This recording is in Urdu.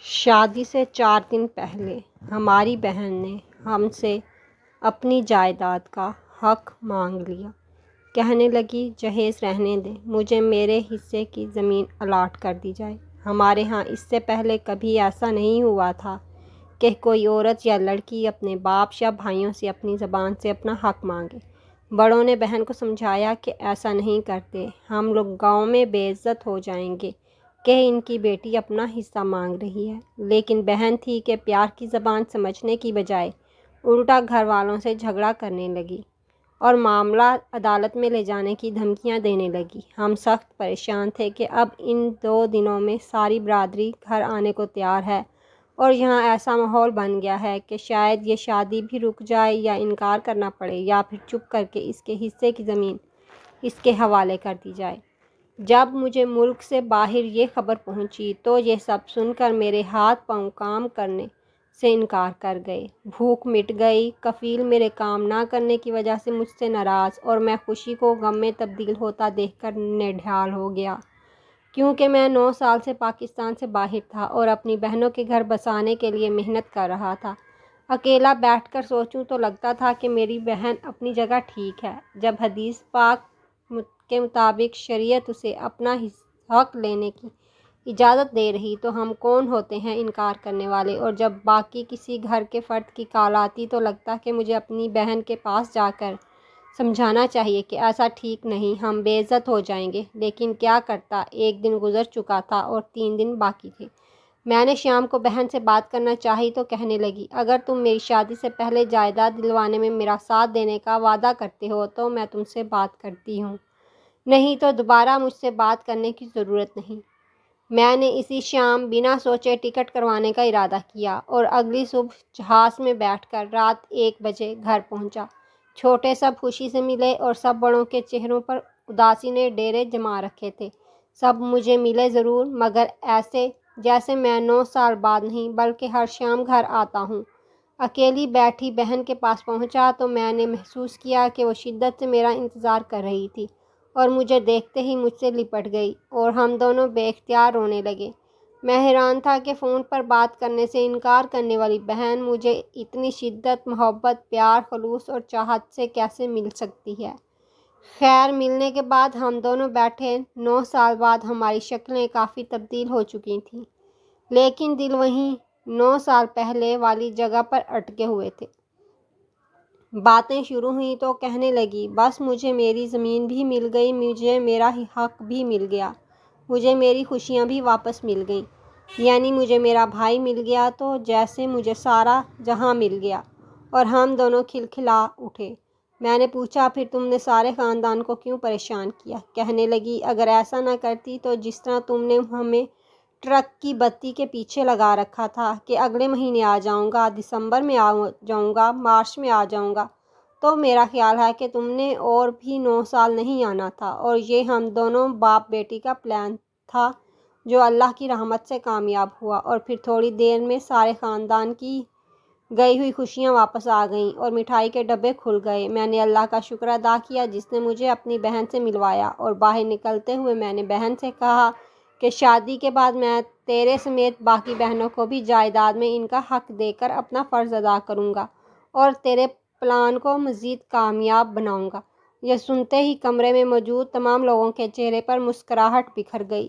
شادی سے 4 دن پہلے ہماری بہن نے ہم سے اپنی جائیداد کا حق مانگ لیا۔ کہنے لگی جہیز رہنے دیں، مجھے میرے حصے کی زمین الاٹ کر دی جائے۔ ہمارے ہاں اس سے پہلے کبھی ایسا نہیں ہوا تھا کہ کوئی عورت یا لڑکی اپنے باپ یا بھائیوں سے اپنی زبان سے اپنا حق مانگے۔ بڑوں نے بہن کو سمجھایا کہ ایسا نہیں کرتے، ہم لوگ گاؤں میں بے عزت ہو جائیں گے کہ ان کی بیٹی اپنا حصہ مانگ رہی ہے۔ لیکن بہن تھی کہ پیار کی زبان سمجھنے کی بجائے الٹا گھر والوں سے جھگڑا کرنے لگی اور معاملہ عدالت میں لے جانے کی دھمکیاں دینے لگی۔ ہم سخت پریشان تھے کہ اب ان 2 دنوں میں ساری برادری گھر آنے کو تیار ہے اور یہاں ایسا ماحول بن گیا ہے کہ شاید یہ شادی بھی رک جائے یا انکار کرنا پڑے یا پھر چپ کر کے اس کے حصے کی زمین اس کے حوالے کر دی جائے۔ جب مجھے ملک سے باہر یہ خبر پہنچی تو یہ سب سن کر میرے ہاتھ پاؤں کام کرنے سے انکار کر گئے۔ بھوک مٹ گئی۔ کفیل میرے کام نہ کرنے کی وجہ سے مجھ سے ناراض اور میں خوشی کو غم میں تبدیل ہوتا دیکھ کر نڈھال ہو گیا، کیونکہ میں 9 سال سے پاکستان سے باہر تھا اور اپنی بہنوں کے گھر بسانے کے لیے محنت کر رہا تھا۔ اکیلا بیٹھ کر سوچوں تو لگتا تھا کہ میری بہن اپنی جگہ ٹھیک ہے۔ جب حدیث پاک کے مطابق شریعت اسے اپنا حق لینے کی اجازت دے رہی تو ہم کون ہوتے ہیں انکار کرنے والے؟ اور جب باقی کسی گھر کے فرد کی کال آتی تو لگتا کہ مجھے اپنی بہن کے پاس جا کر سمجھانا چاہیے کہ ایسا ٹھیک نہیں، ہم بے عزت ہو جائیں گے۔ لیکن کیا کرتا، 1 دن گزر چکا تھا اور 3 دن باقی تھے۔ میں نے شام کو بہن سے بات کرنا چاہی تو کہنے لگی، اگر تم میری شادی سے پہلے جائیداد دلوانے میں میرا ساتھ دینے کا وعدہ کرتے ہو تو میں تم سے بات کرتی ہوں، نہیں تو دوبارہ مجھ سے بات کرنے کی ضرورت نہیں۔ میں نے اسی شام بنا سوچے ٹکٹ کروانے کا ارادہ کیا اور اگلی صبح جہاز میں بیٹھ کر رات 1 بجے گھر پہنچا۔ چھوٹے سب خوشی سے ملے اور سب بڑوں کے چہروں پر اداسی نے ڈیرے جما رکھے تھے۔ سب مجھے ملے ضرور، مگر ایسے جیسے میں 9 سال بعد نہیں بلکہ ہر شام گھر آتا ہوں۔ اکیلی بیٹھی بہن کے پاس پہنچا تو میں نے محسوس کیا کہ وہ شدت سے میرا انتظار کر رہی تھی اور مجھے دیکھتے ہی مجھ سے لپٹ گئی اور ہم دونوں بے اختیار رونے لگے۔ میں حیران تھا کہ فون پر بات کرنے سے انکار کرنے والی بہن مجھے اتنی شدت، محبت، پیار، خلوص اور چاہت سے کیسے مل سکتی ہے۔ خیر، ملنے کے بعد ہم دونوں بیٹھے۔ 9 سال بعد ہماری شکلیں کافی تبدیل ہو چکی تھیں، لیکن دل وہیں 9 سال پہلے والی جگہ پر اٹکے ہوئے تھے۔ باتیں شروع ہوئیں تو کہنے لگی، بس مجھے میری زمین بھی مل گئی، مجھے میرا حق بھی مل گیا، مجھے میری خوشیاں بھی واپس مل گئیں، یعنی مجھے میرا بھائی مل گیا تو جیسے مجھے سارا جہاں مل گیا۔ اور ہم دونوں کھلکھلا اٹھے۔ میں نے پوچھا، پھر تم نے سارے خاندان کو کیوں پریشان کیا؟ کہنے لگی، اگر ایسا نہ کرتی تو جس طرح تم نے ہمیں ٹرک کی بتی کے پیچھے لگا رکھا تھا کہ اگلے مہینے آ جاؤں گا، دسمبر میں آ جاؤں گا، مارچ میں آ جاؤں گا، تو میرا خیال ہے کہ تم نے اور بھی 9 سال نہیں آنا تھا۔ اور یہ ہم دونوں باپ بیٹی کا پلان تھا جو اللہ کی رحمت سے کامیاب ہوا۔ اور پھر تھوڑی دیر میں سارے خاندان کی گئی ہوئی خوشیاں واپس آ گئیں اور مٹھائی کے ڈبے کھل گئے۔ میں نے اللہ کا شکر ادا کیا جس نے مجھے اپنی بہن سے ملوایا، اور باہر نکلتے ہوئے میں نے بہن سے کہا کہ شادی کے بعد میں تیرے سمیت باقی بہنوں کو بھی جائیداد میں ان کا حق دے کر اپنا فرض ادا کروں گا اور تیرے پلان کو مزید کامیاب بناؤں گا۔ یہ سنتے ہی کمرے میں موجود تمام لوگوں کے چہرے پر مسکراہٹ بکھر گئی۔